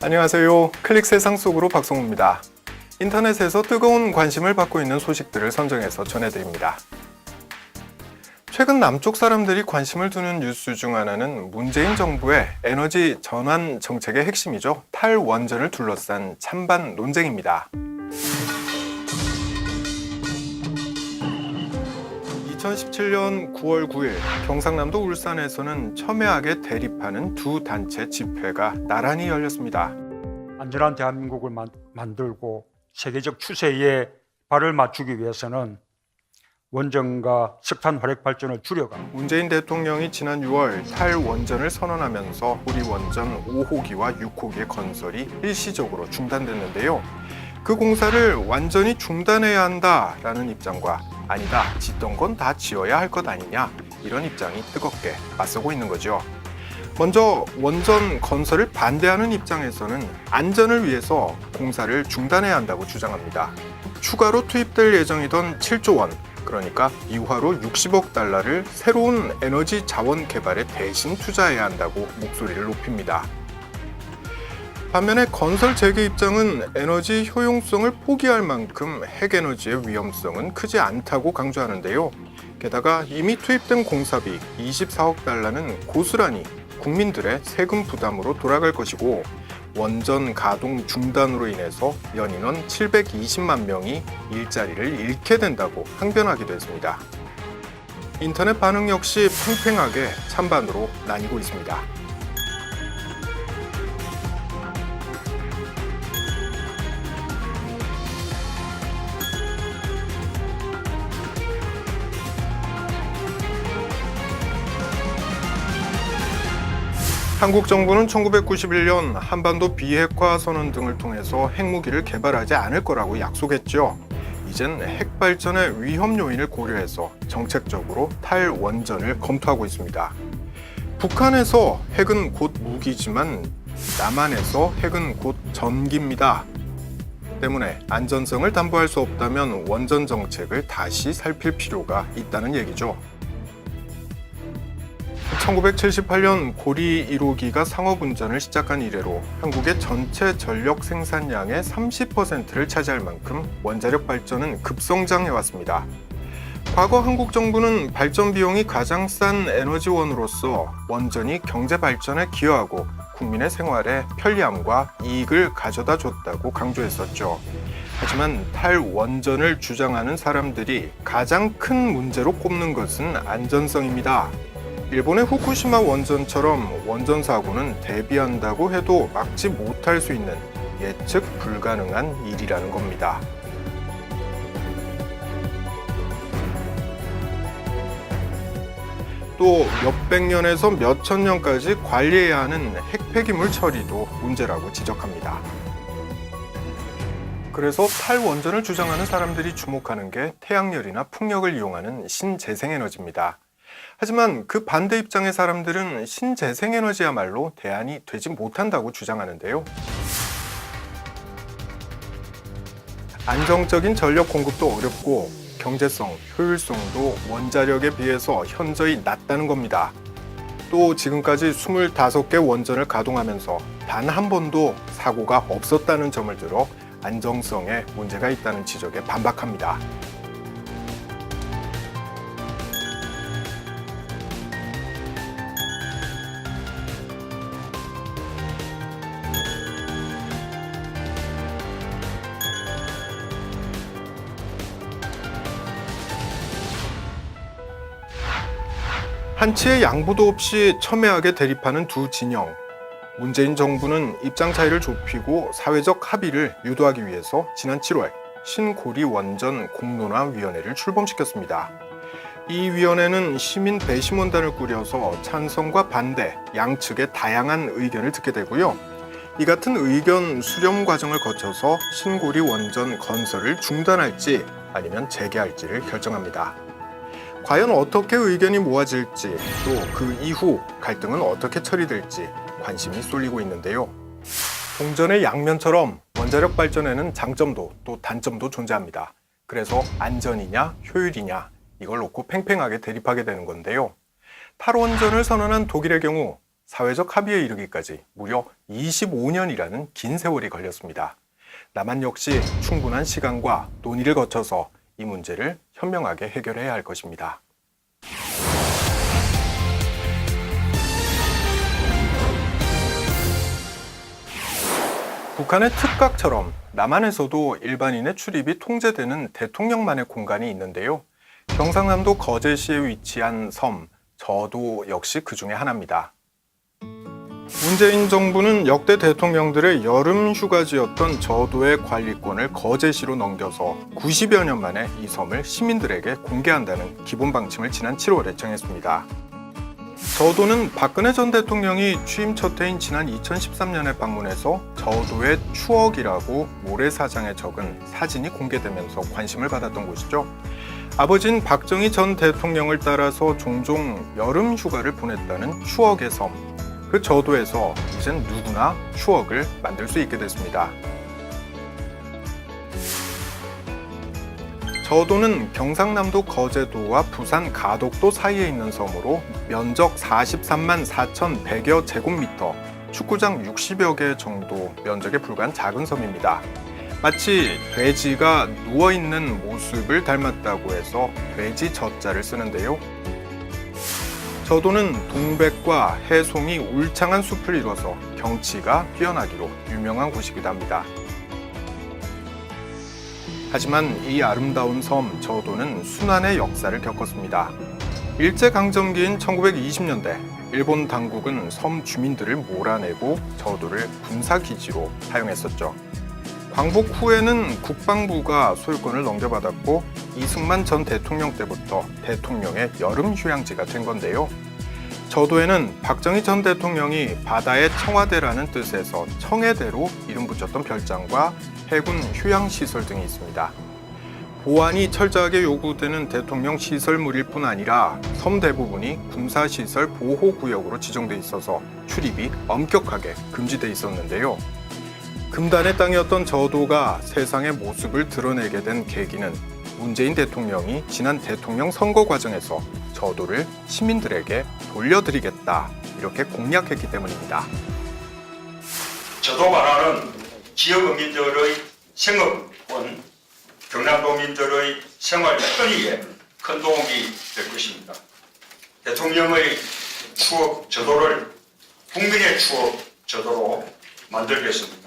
안녕하세요. 클릭 세상 속으로 박성우입니다. 인터넷에서 뜨거운 관심을 받고 있는 소식들을 선정해서 전해드립니다. 최근 남쪽 사람들이 관심을 두는 뉴스 중 하나는 문재인 정부의 에너지 전환 정책의 핵심이죠. 탈원전을 둘러싼 찬반 논쟁입니다. 2017년 9월 9일 경상남도 울산에서는 첨예하게 대립하는 두 단체 집회가 나란히 열렸습니다. 안전한 대한민국을 만들고 세계적 추세에 발을 맞추기 위해서는 원전과 석탄 화력 발전을 줄여가 문재인 대통령이 지난 6월 탈원전을 선언하면서 우리 원전 5호기와 6호기의 건설이 일시적으로 중단됐는데요. 그 공사를 완전히 중단해야 한다라는 입장과 아니다, 짓던 건 다 지어야 할 것 아니냐, 이런 입장이 뜨겁게 맞서고 있는 거죠. 먼저 원전 건설을 반대하는 입장에서는 안전을 위해서 공사를 중단해야 한다고 주장합니다. 추가로 투입될 예정이던 7조 원, 그러니까 이화로 60억 달러를 새로운 에너지 자원 개발에 대신 투자해야 한다고 목소리를 높입니다. 반면에 건설 재개 입장은 에너지 효용성을 포기할 만큼 핵에너지의 위험성은 크지 않다고 강조하는데요. 게다가 이미 투입된 공사비 24억 달러는 고스란히 국민들의 세금 부담으로 돌아갈 것이고, 원전 가동 중단으로 인해서 연인원 720만 명이 일자리를 잃게 된다고 항변하기도 했습니다. 인터넷 반응 역시 팽팽하게 찬반으로 나뉘고 있습니다. 한국 정부는 1991년 한반도 비핵화 선언 등을 통해서 핵무기를 개발하지 않을 거라고 약속했죠. 이젠 핵 발전의 위험 요인을 고려해서 정책적으로 탈원전을 검토하고 있습니다. 북한에서 핵은 곧 무기지만 남한에서 핵은 곧 전기입니다. 때문에 안전성을 담보할 수 없다면 원전 정책을 다시 살필 필요가 있다는 얘기죠. 1978년 고리 1호기가 상업운전을 시작한 이래로 한국의 전체 전력 생산량의 30%를 차지할 만큼 원자력 발전은 급성장해왔습니다. 과거 한국 정부는 발전 비용이 가장 싼 에너지원으로서 원전이 경제 발전에 기여하고 국민의 생활에 편리함과 이익을 가져다 줬다고 강조했었죠. 하지만 탈원전을 주장하는 사람들이 가장 큰 문제로 꼽는 것은 안전성입니다. 일본의 후쿠시마 원전처럼 원전 사고는 대비한다고 해도 막지 못할 수 있는 예측 불가능한 일이라는 겁니다. 또 몇백 년에서 몇천 년까지 관리해야 하는 핵폐기물 처리도 문제라고 지적합니다. 그래서 탈원전을 주장하는 사람들이 주목하는 게 태양열이나 풍력을 이용하는 신재생에너지입니다. 하지만 그 반대 입장의 사람들은 신재생에너지야말로 대안이 되지 못한다고 주장하는데요. 안정적인 전력 공급도 어렵고 경제성, 효율성도 원자력에 비해서 현저히 낮다는 겁니다. 또 지금까지 25개 원전을 가동하면서 단 한 번도 사고가 없었다는 점을 들어 안정성에 문제가 있다는 지적에 반박합니다. 한치의 양보도 없이 첨예하게 대립하는 두 진영. 문재인 정부는 입장 차이를 좁히고 사회적 합의를 유도하기 위해서 지난 7월 신고리 원전 공론화위원회를 출범시켰습니다. 이 위원회는 시민 배심원단을 꾸려서 찬성과 반대, 양측의 다양한 의견을 듣게 되고요. 이 같은 의견 수렴 과정을 거쳐서 신고리 원전 건설을 중단할지 아니면 재개할지를 결정합니다. 과연 어떻게 의견이 모아질지, 또 그 이후 갈등은 어떻게 처리될지 관심이 쏠리고 있는데요. 동전의 양면처럼 원자력 발전에는 장점도 또 단점도 존재합니다. 그래서 안전이냐 효율이냐 이걸 놓고 팽팽하게 대립하게 되는 건데요. 탈원전을 선언한 독일의 경우 사회적 합의에 이르기까지 무려 25년이라는 긴 세월이 걸렸습니다. 남한 역시 충분한 시간과 논의를 거쳐서 이 문제를 현명하게 해결해야 할 것입니다. 북한의 특각처럼 남한에서도 일반인의 출입이 통제되는 대통령만의 공간이 있는데요. 경상남도 거제시에 위치한 섬 저도 역시 그 중에 하나입니다. 문재인 정부는 역대 대통령들의 여름 휴가지였던 저도의 관리권을 거제시로 넘겨서 90여 년 만에 이 섬을 시민들에게 공개한다는 기본 방침을 지난 7월에 정했습니다. 저도는 박근혜 전 대통령이 취임 첫 해인 지난 2013년에 방문해서 저도의 추억이라고 모래사장에 적은 사진이 공개되면서 관심을 받았던 곳이죠. 아버지인 박정희 전 대통령을 따라서 종종 여름 휴가를 보냈다는 추억의 섬. 그 저도에서 이젠 누구나 추억을 만들 수 있게 됐습니다. 저도는 경상남도 거제도와 부산 가덕도 사이에 있는 섬으로 면적 43만 4,100여 제곱미터, 축구장 60여 개 정도 면적에 불과한 작은 섬입니다. 마치 돼지가 누워있는 모습을 닮았다고 해서 돼지 저자를 쓰는데요. 저도는 동백과 해송이 울창한 숲을 이뤄서 경치가 뛰어나기로 유명한 곳이기도 합니다. 하지만 이 아름다운 섬 저도는 순환의 역사를 겪었습니다. 일제강점기인 1920년대 일본 당국은 섬 주민들을 몰아내고 저도를 군사기지로 사용했었죠. 광복 후에는 국방부가 소유권을 넘겨받았고 이승만 전 대통령 때부터 대통령의 여름 휴양지가 된 건데요. 저도에는 박정희 전 대통령이 바다의 청와대라는 뜻에서 청해대로 이름 붙였던 별장과 해군 휴양시설 등이 있습니다. 보안이 철저하게 요구되는 대통령 시설물일 뿐 아니라 섬 대부분이 군사시설 보호구역으로 지정돼 있어서 출입이 엄격하게 금지돼 있었는데요. 금단의 땅이었던 저도가 세상의 모습을 드러내게 된 계기는 문재인 대통령이 지난 대통령 선거 과정에서 저도를 시민들에게 돌려드리겠다 이렇게 공약했기 때문입니다. 저도 말하는 지역민들의 생업권, 경남도민들의 생활 편의에 큰 도움이 될 것입니다. 대통령의 추억 저도를 국민의 추억 저도로 만들겠습니다.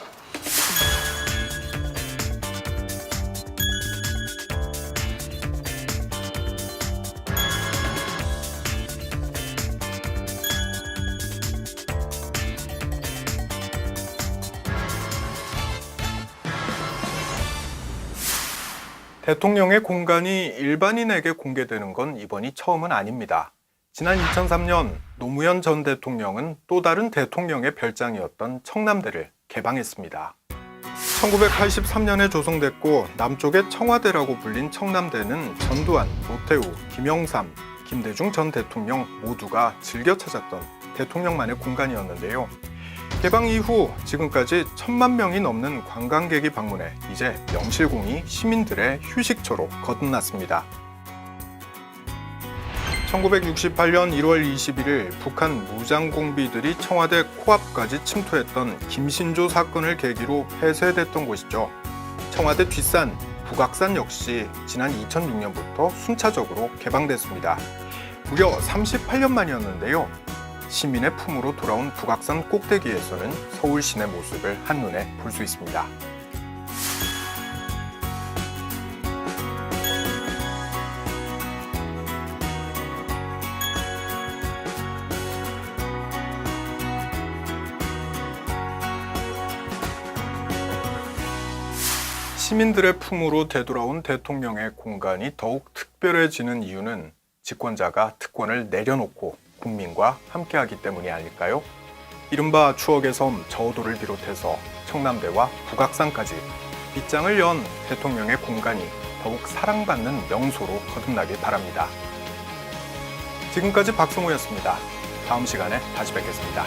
대통령의 공간이 일반인에게 공개되는 건 이번이 처음은 아닙니다. 지난 2003년 노무현 전 대통령은 또 다른 대통령의 별장이었던 청남대를 개방했습니다. 1983년에 조성됐고 남쪽의 청와대라고 불린 청남대는 전두환, 노태우, 김영삼, 김대중 전 대통령 모두가 즐겨 찾았던 대통령만의 공간이었는데요. 개방 이후 지금까지 1,000만 명이 넘는 관광객이 방문해 이제 명실공히 시민들의 휴식처로 거듭났습니다. 1968년 1월 21일 북한 무장공비들이 청와대 코앞까지 침투했던 김신조 사건을 계기로 폐쇄됐던 곳이죠. 청와대 뒷산 북악산 역시 지난 2006년부터 순차적으로 개방됐습니다. 무려 38년 만이었는데요. 시민의 품으로 돌아온 북악산 꼭대기에서는 서울 시내 모습을 한눈에 볼 수 있습니다. 시민들의 품으로 되돌아온 대통령의 공간이 더욱 특별해지는 이유는 집권자가 특권을 내려놓고 국민과 함께하기 때문이 아닐까요? 이른바 추억의 섬 저도를 비롯해서 청남대와 북악산까지 빗장을 연 대통령의 공간이 더욱 사랑받는 명소로 거듭나길 바랍니다. 지금까지 박승호였습니다. 다음 시간에 다시 뵙겠습니다.